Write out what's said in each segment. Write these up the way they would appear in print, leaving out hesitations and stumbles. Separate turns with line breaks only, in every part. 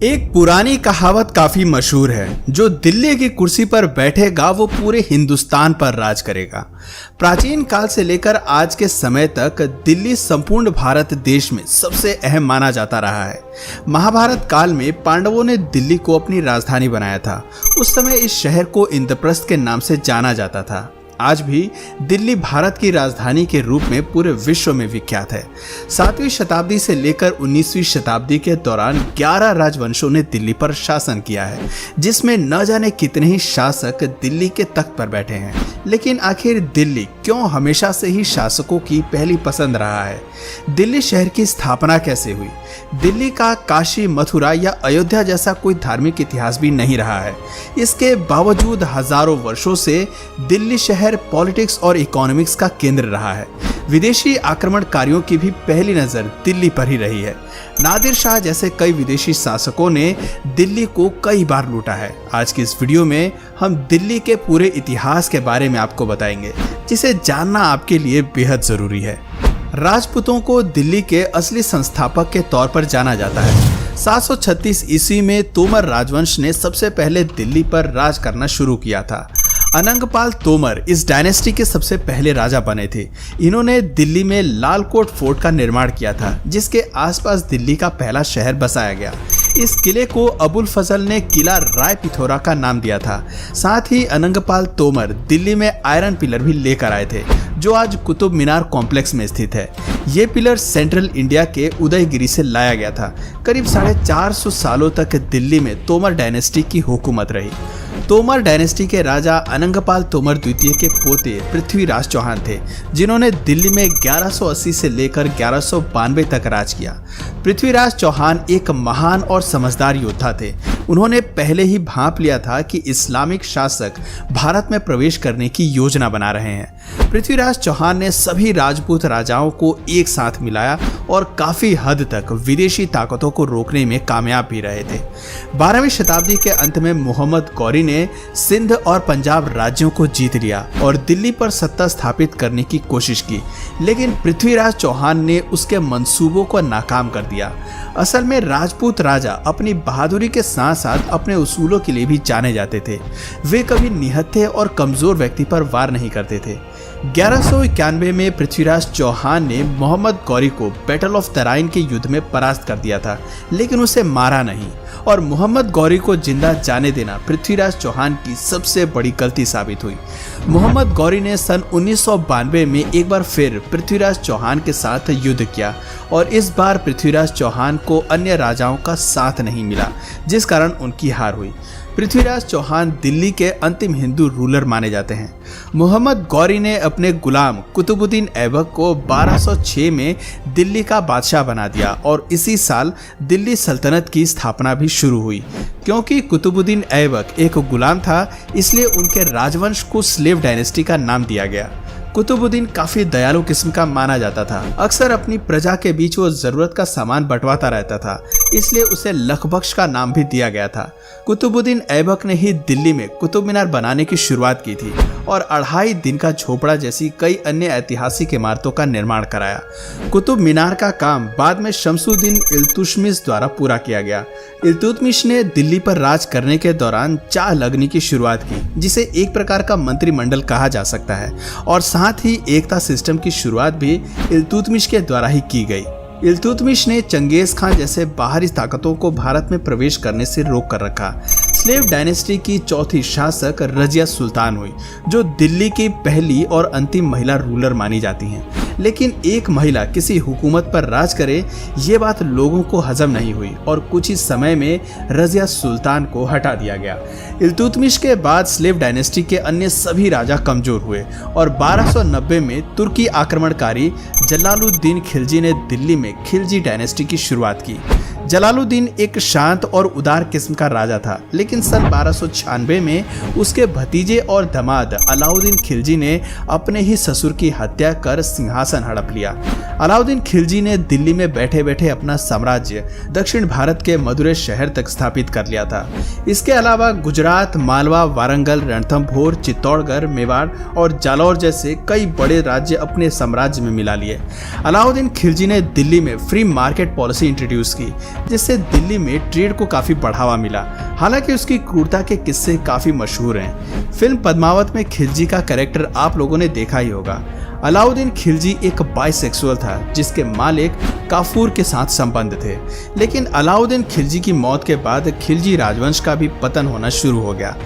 एक पुरानी कहावत काफी मशहूर है, जो दिल्ली की कुर्सी पर बैठेगा वो पूरे हिंदुस्तान पर राज करेगा। प्राचीन काल से लेकर आज के समय तक दिल्ली संपूर्ण भारत देश में सबसे अहम माना जाता रहा है। महाभारत काल में पांडवों ने दिल्ली को अपनी राजधानी बनाया था। उस समय इस शहर को इंद्रप्रस्थ के नाम से जाना जाता था। आज भी दिल्ली भारत की राजधानी के रूप में पूरे विश्व में विख्यात है। 7वीं शताब्दी से लेकर 19वीं शताब्दी के दौरान 11 राजवंशों ने दिल्ली पर शासन किया है, जिसमें न जाने कितने ही शासक दिल्ली के तख्त पर बैठे हैं। लेकिन आखिर दिल्ली क्यों हमेशा से ही शासकों की पहली पसंद रहा है? दिल्ली शहर की स्थापना कैसे हुई? दिल्ली का काशी, मथुरा या अयोध्या जैसा कोई धार्मिक इतिहास भी नहीं रहा है। इसके बावजूद हजारों वर्षों से दिल्ली शहर पॉलिटिक्स और इकोनॉमिक्स का केंद्र रहा है। विदेशी आक्रमणकारियों की भी पहली नजर दिल्ली पर ही रही है। नादिर शाह जैसे कई विदेशी शासकों ने दिल्ली को कई बार लूटा है। आज की इस वीडियो में हम दिल्ली के पूरे इतिहास के बारे में आपको बताएंगे, जिसे जानना आपके लिए बेहद जरूरी है। राजपूतों को दिल्ली के असली संस्थापक के तौर पर जाना जाता है। 736 ईस्वी में तोमर राजवंश ने सबसे पहले दिल्ली पर राज करना शुरू किया था। अनंगपाल तोमर इस डायनेस्टी के सबसे पहले राजा बने थे। इन्होंने दिल्ली में लाल कोट फोर्ट का निर्माण किया था, जिसके आसपास दिल्ली का पहला शहर बसाया गया। इस किले को अबुल फजल ने किला राय पिथौरा का नाम दिया था। साथ ही अनंगपाल तोमर दिल्ली में आयरन पिलर भी लेकर आए थे, जो आज कुतुब मीनार कॉम्प्लेक्स में स्थित है। ये पिलर सेंट्रल इंडिया के उदयगिरी से लाया गया था। करीब 450 सालों तक दिल्ली में तोमर डायनेस्टी की हुकूमत रही। तोमर डायनेस्टी के राजा अनंगपाल तोमर द्वितीय के पोते पृथ्वीराज चौहान थे, जिन्होंने दिल्ली में 1180 से लेकर 1192 तक राज किया। पृथ्वीराज चौहान एक महान और समझदार योद्धा थे। उन्होंने पहले ही भांप लिया था कि इस्लामिक शासक भारत में प्रवेश करने की योजना बना रहे हैं। पृथ्वीराज चौहान ने सभी राजपूत राजाओं को एक साथ मिलाया और काफी हद तक विदेशी ताकतों को रोकने में कामयाब भी रहे थे। 12वीं शताब्दी के अंत में मोहम्मद गौरी ने सिंध और पंजाब राज्यों को जीत लिया और दिल्ली पर सत्ता स्थापित करने की कोशिश की, लेकिन पृथ्वीराज चौहान ने उसके मंसूबों को नाकाम कर दिया। असल में राजपूत राजा अपनी बहादुरी के साथ साथ अपने उसूलों के लिए भी जाने जाते थे। वे कभी निहत्थे और कमजोर व्यक्ति पर वार नहीं करते थे। 1191 में पृथ्वीराज चौहान ने मोहम्मद गौरी को बैटल ऑफ तराइन के युद्ध में परास्त कर दिया था, लेकिन उसे मारा नहीं। और मोहम्मद गौरी को जिंदा जाने देना पृथ्वीराज चौहान की सबसे बड़ी गलती साबित हुई। मोहम्मद गौरी ने सन 1992 में एक बार फिर पृथ्वीराज चौहान के साथ युद्ध किया और इस बार पृथ्वीराज चौहान को अन्य राजाओं का साथ नहीं मिला, जिस कारण उनकी हार हुई। पृथ्वीराज चौहान दिल्ली के अंतिम हिंदू रूलर माने जाते हैं। मोहम्मद गौरी ने अपने गुलाम कुतुबुद्दीन ऐबक को 1206 में दिल्ली का बादशाह बना दिया और इसी साल दिल्ली सल्तनत की स्थापना भी शुरू हुई। क्योंकि कुतुबुद्दीन ऐबक एक गुलाम था, इसलिए उनके राजवंश को स्लेव डायनेस्टी का नाम दिया गया। कुतुबुद्दीन काफी दयालु किस्म का माना जाता था। अक्सर अपनी प्रजा के बीच वो जरूरत का सामान बंटवाता रहता था, इसलिए उसे लखबख्श का नाम भी दिया गया था। कुतुबुद्दीन ऐबक ने ही दिल्ली में कुतुब मीनार बनाने की शुरुआत की थी और 2.5 दिन का झोपड़ा जैसी कई अन्य ऐतिहासिक इमारतों का निर्माण कराया। कुतुब मीनार का काम बाद में शमसुद्दीन इल्तुतमिश द्वारा पूरा किया गया। इल्तुतमिश ने दिल्ली पर राज करने के दौरान चाह लगनी की शुरुआत की, जिसे एक प्रकार का मंत्रिमंडल कहा जा सकता है, और साथ ही एकता सिस्टम की शुरुआत भी इल्तुतमिश के द्वारा ही की गई। इल्तुतमिश ने चंगेज खान जैसे बाहरी ताकतों को भारत में प्रवेश करने से रोक कर रखा। स्लेव डायनेस्टी की चौथी शासक रजिया सुल्तान हुई, जो दिल्ली की पहली और अंतिम महिला रूलर मानी जाती हैं। लेकिन एक महिला किसी हुकूमत पर राज करे, ये बात लोगों को हजम नहीं हुई और कुछ ही समय में रजिया सुल्तान को हटा दिया गया। इल्तुतमिश के बाद स्लेव डायनेस्टी के अन्य सभी राजा कमजोर हुए और 1290 में तुर्की आक्रमणकारी जलालुद्दीन खिलजी ने दिल्ली में खिलजी डायनेस्टी की शुरुआत की। जलालुद्दीन एक शांत और उदार किस्म का राजा था, लेकिन सन 1296 में उसके भतीजे और दामाद अलाउद्दीन खिलजी ने अपने ही ससुर की हत्या कर सिंहासन हड़प लिया। अलाउद्दीन खिलजी ने दिल्ली में बैठे बैठे अपना साम्राज्य दक्षिण भारत के मदुरै शहर तक स्थापित कर लिया था। इसके अलावा गुजरात, मालवा, वारंगल, रणथंभौर, चित्तौड़गढ़, मेवाड़ और जालौर जैसे कई बड़े राज्य अपने साम्राज्य में मिला लिए। अलाउद्दीन खिलजी ने दिल्ली में फ्री मार्केट पॉलिसी इंट्रोड्यूस की, जिससे दिल्ली में ट्रेड को काफी बढ़ावा मिला। हालांकि उसकी क्रूरता के किस्से काफी मशहूर हैं। फिल्म पद्मावत में खिलजी का कैरेक्टर आप लोगों ने देखा ही होगा। अलाउद्दीन खिलजी एक बाइसेक्सुअल था जिसके मालिक काफूर के साथ संबंध थे, लेकिन अलाउद्दीन खिलजी की मौत के बाद खिलजी राजवंश का भी पतन होना शुरू हो गया।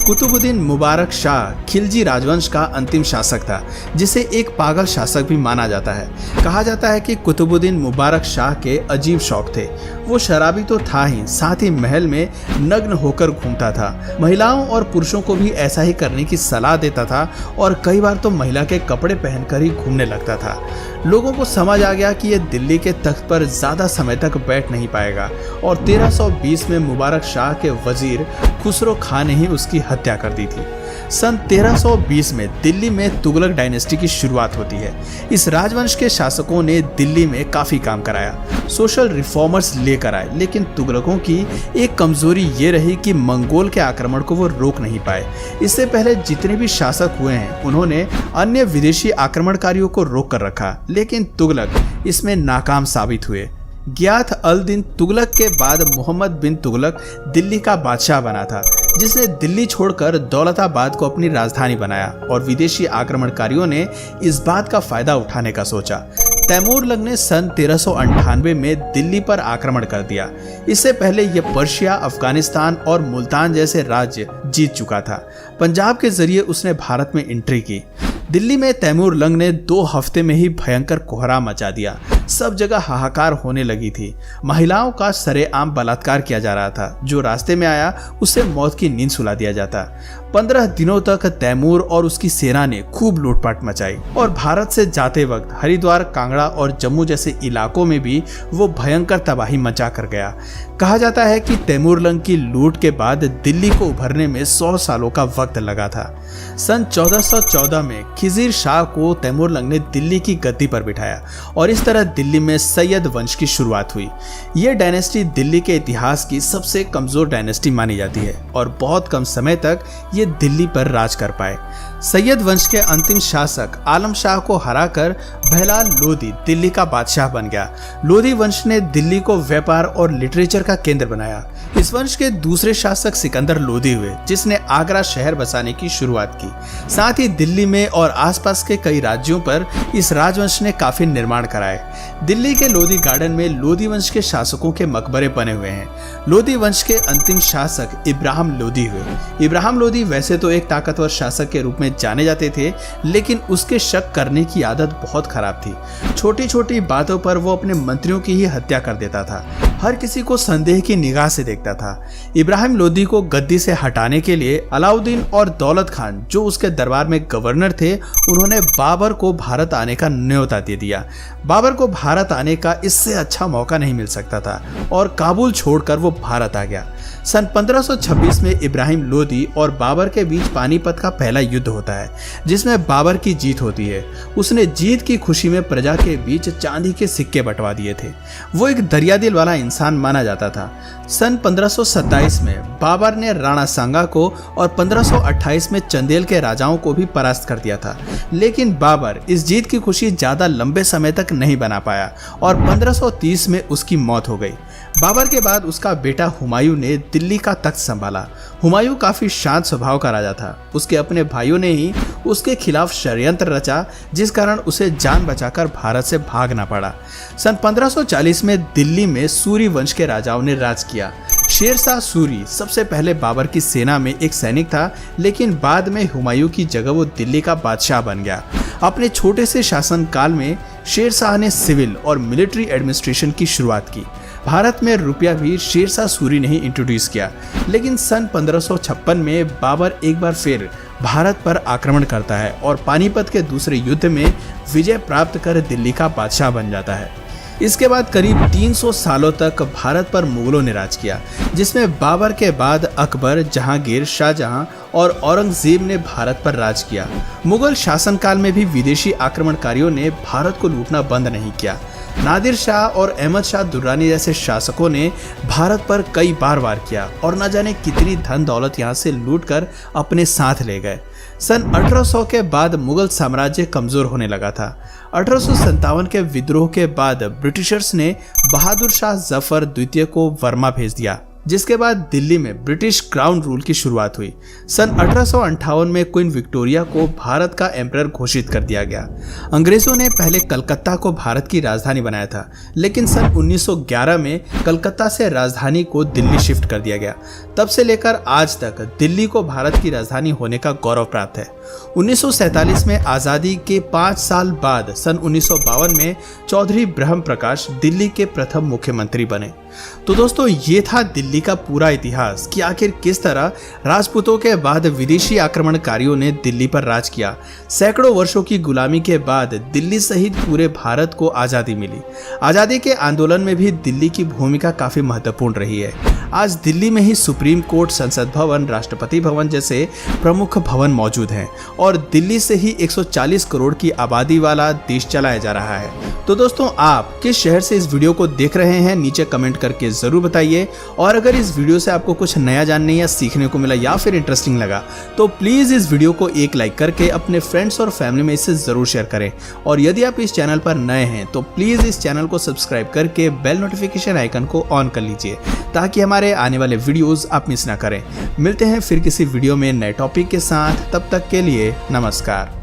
कुतुबुद्दीन मुबारक शाह खिलजी राजवंश का अंतिम शासक था, जिसे एक पागल शासक भी माना जाता है। कहा जाता है कि कुतुबुद्दीन मुबारक शाह के अजीब शौक थे। वो शराबी तो था ही, साथ ही महल में नग्न होकर घूमता था। महिलाओं और पुरुषों को भी ऐसा ही करने की सलाह देता था और कई बार तो महिला के कपड़े पहनकर ही घूमने लगता था। लोगों को समझ आ गया कि ये दिल्ली के तख्त पर ज्यादा समय तक बैठ नहीं पाएगा और 1320 में मुबारक शाह के वजीर खुसरो खान ने ही उसकी हत्या कर दी थी। सन 1320 में दिल्ली में तुगलक डायनेस्टी की शुरुआत होती है। इस राजवंश के शासकों ने दिल्ली में काफी काम कराया, सोशल रिफॉर्मर्स लेकर आए, लेकिन तुगलकों की एक कमजोरी ये रही कि मंगोल के आक्रमण को वो रोक नहीं पाए। इससे पहले जितने भी शासक हुए हैं उन्होंने अन्य विदेशी आक्रमणकारियों को रोक कर रखा, लेकिन तुगलक इसमें नाकाम साबित हुए। गियाथ अल दिन तुगलक के बाद मोहम्मद बिन तुगलक दिल्ली का बादशाह बना था, जिसने दिल्ली छोड़कर दौलताबाद को अपनी राजधानी बनाया और विदेशी आक्रमणकारियों ने इस बात का फायदा उठाने का सोचा। तैमूरलंग ने सन 1398 में दिल्ली पर आक्रमण कर दिया। इससे पहले यह पर्शिया, अफगानिस्तान और मुल्तान जैसे राज्य जीत चुका था। पंजाब के जरिए उसने भारत में एंट्री की। दिल्ली में तैमूरलंग ने 2 हफ्ते में ही भयंकर कोहराम मचा दिया। सब जगह हाहाकार होने लगी थी। महिलाओं का सरेआम बलात्कार किया जा रहा था। जो रास्ते में आया उसे मौत की नींद सुला दिया जाता। 15 दिनों तक तैमूर और उसकी सेना ने खूब लूटपाट मचाई और भारत से जाते वक्त हरिद्वार, कांगड़ा और जम्मू जैसे इलाकों में भी वो भयंकर तबाही मचा कर गया। कहा जाता है कि तैमूरलंग की लूट के बाद दिल्ली को उभरने में 100 सालों का वक्त लगा था। सन 1414 में खिजीर शाह को तैमूरलंग ने दिल्ली की गद्दी पर बिठाया और इस तरह दिल्ली में सैयद वंश की शुरुआत हुई। यह डायनेस्टी दिल्ली के इतिहास की सबसे कमजोर डायनेस्टी मानी जाती है और बहुत कम समय तक ये दिल्ली पर राज कर पाए। सैयद वंश के अंतिम शासक आलम शाह को हराकर बहलाल लोधी दिल्ली का बादशाह बन गया। लोधी वंश ने दिल्ली को व्यापार और लिटरेचर का केंद्र बनाया। इस वंश के दूसरे शासक सिकंदर लोधी हुए, जिसने आगरा शहर बसाने की शुरुआत की। साथ ही दिल्ली में और आसपास के कई राज्यों पर इस राजवंश ने काफी निर्माण कराए। दिल्ली के लोधी गार्डन में लोधी वंश के शासकों के मकबरे बने हुए हैं। लोधी वंश के अंतिम शासक इब्राहिम लोधी हुए। इब्राहिम लोधी वैसे तो एक ताकतवर शासक के रूप में जाने जाते थे, लेकिन उसके शक करने की आदत बहुत खराब थी। छोटी छोटी बातों पर वो अपने मंत्रियों की ही हत्या कर देता था। हर किसी को संदेह की निगाह से देखता था। इब्राहिम लोधी को गद्दी से हटाने के लिए अलाउद्दीन और दौलत खान, जो उसके दरबार में गवर्नर थे, उन्होंने बाबर को भारत आने का न्योता दे दिया। बाबर को भारत आने का इससे अच्छा मौका नहीं मिल सकता था और काबुल छोड़कर वो भारत आ गया। सन 1526 में इब्राहिम लोधी और बाबर के बीच पानीपत का पहला युद्ध होता है, जिसमें बाबर की जीत होती है। उसने जीत की खुशी में प्रजा के बीच चांदी के सिक्के बंटवा दिए थे। वो एक दरियादिल वाला इंसान माना जाता था। सन 1527 में बाबर ने राणा सांगा को और 1528 में चंदेल के राजाओं को भी परास्त कर दिया था, लेकिन बाबर इस जीत की खुशी ज्यादा लंबे समय तक नहीं बना पाया और 1530 में उसकी मौत हो गई। बाबर के बाद उसका बेटा हुमायूं ने दिल्ली का तख्त संभाला। हुमायूं काफी शांत स्वभाव का राजा था। उसके अपने भाइयों ने ही उसके खिलाफ षड्यंत्र रचा, जिस कारण उसे जान बचाकर भारत से भागना पड़ा। सन 1540 में दिल्ली में सूरी वंश के राजाओं ने राज किया। शेरशाह सूरी सबसे पहले बाबर की सेना में एक सैनिक था, लेकिन बाद में हुमायूं की जगह वो दिल्ली का बादशाह बन गया। अपने छोटे से शासनकाल में शेरशाह ने सिविल और मिलिट्री एडमिनिस्ट्रेशन की शुरुआत की। भारत में रुपया भी शेरशाह सूरी ने ही इंट्रोड्यूस किया, लेकिन सन 1556 में बाबर एक बार फिर भारत पर आक्रमण करता है और पानीपत के दूसरे युद्ध में विजय प्राप्त कर दिल्ली का बादशाह बन जाता है। इसके बाद करीब 300 सालों तक भारत पर मुगलों ने राज किया, जिसमें बाबर के बाद अकबर, जहांगीर, शाहजहां और औरंगजेब ने भारत पर राज किया। मुगल शासनकाल में भी विदेशी आक्रमणकारियों ने भारत को लूटना बंद नहीं किया। नादिर शाह और अहमद शाह दुर्रानी जैसे शासकों ने भारत पर कई बार वार किया और न जाने कितनी धन दौलत यहाँ से लूटकर अपने साथ ले गए। सन 1800 के बाद मुगल साम्राज्य कमजोर होने लगा था। 1857 के विद्रोह के बाद ब्रिटिशर्स ने बहादुर शाह जफर द्वितीय को वर्मा भेज दिया, जिसके बाद दिल्ली में ब्रिटिश क्राउन रूल की शुरुआत हुई। सन 1858 में क्वीन विक्टोरिया को भारत का एम्परर घोषित कर दिया गया। अंग्रेजों ने पहले कलकत्ता को भारत की राजधानी बनाया था, लेकिन सन 1911 में कलकत्ता से राजधानी को दिल्ली शिफ्ट कर दिया गया। तब से लेकर आज तक दिल्ली को भारत की राजधानी होने का गौरव प्राप्त है। 1947 में आज़ादी के 5 साल बाद सन 1952 में चौधरी ब्रह्म प्रकाश दिल्ली के प्रथम मुख्यमंत्री बने। तो दोस्तों, ये था दिल्ली का पूरा इतिहास कि आखिर किस तरह राजपूतों के बाद विदेशी आक्रमणकारियों ने दिल्ली पर राज किया। सैकड़ों वर्षों की गुलामी के बाद दिल्ली सहित पूरे भारत को आज़ादी मिली। आज़ादी के आंदोलन में भी दिल्ली की भूमिका काफ़ी महत्वपूर्ण रही है। आज दिल्ली में ही सुप्रीम कोर्ट, संसद भवन, राष्ट्रपति भवन जैसे प्रमुख भवन मौजूद हैं और दिल्ली से ही 140 करोड़ की आबादी वाला देश चलाया जा रहा है। तो दोस्तों, आप किस शहर से इस वीडियो को देख रहे हैं, नीचे कमेंट करके ज़रूर बताइए। और अगर इस वीडियो से आपको कुछ नया जानने या सीखने को मिला या फिर इंटरेस्टिंग लगा तो प्लीज़ इस वीडियो को एक लाइक करके अपने फ्रेंड्स और फैमिली में इसे ज़रूर शेयर करें। और यदि आप इस चैनल पर नए हैं तो प्लीज़ इस चैनल को सब्सक्राइब करके बेल नोटिफिकेशन आइकन को ऑन कर लीजिए, ताकि हमारे आने वाले वीडियोस आप मिस ना करें। मिलते हैं फिर किसी वीडियो में नए टॉपिक के साथ, तब तक के लिए नमस्कार।